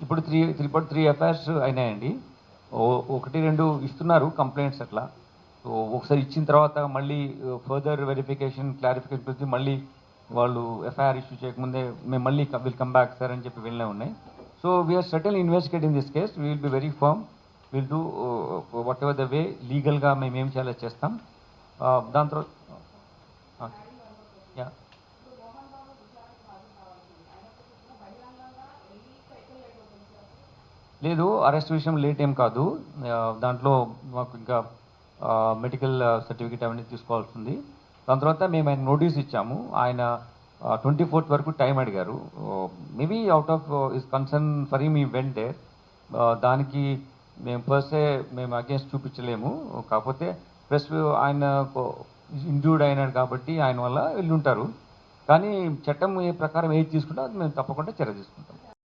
ఇప్పుడు three FIRs అయినాయండి. ఒకటి రెండు ఇస్తున్నారు కంప్లైంట్స్ అట్లా. సో ఒకసారి ఇచ్చిన తర్వాత మళ్ళీ ఫర్దర్ వెరిఫికేషన్ క్లారిఫికేషన్ గురించి మళ్ళీ వాళ్ళు ఎఫ్ఐఆర్ ఇష్యూ చేయకముందే మేము మళ్ళీ విల్ కమ్ బ్యాక్ సార్ అని చెప్పి వెళ్ళే ఉన్నాయి. So we are certainly investigating this case. We will be very firm. Will do whatever the way లీగల్గా మేము ఏం చేయాలో చేస్తాం. దాని తర్వాత యా లేదు, అరెస్ట్ విషయం లేట్ ఏం కాదు. దాంట్లో మాకు ఇంకా మెడికల్ సర్టిఫికేట్ అవన్నీ తీసుకోవాల్సి ఉంది. దాని తర్వాత మేము ఆయన నోటీస్ ఇచ్చాము. ఆయన 24th వరకు టైం అడిగారు. Maybe out of is concern for him ఈ వెంట్ దేర్. దానికి మేము పర్సే మేము అగేన్స్ట్ చూపించలేము. కాకపోతే ప్లస్ ఆయన ఇంజూర్డ్ అయినాడు కాబట్టి ఆయన వల్ల వెళ్ళుంటారు. కానీ చట్టం ఏ ప్రకారం ఏది తీసుకుంటే అది మేము తప్పకుండా చర్య తీసుకుంటాం.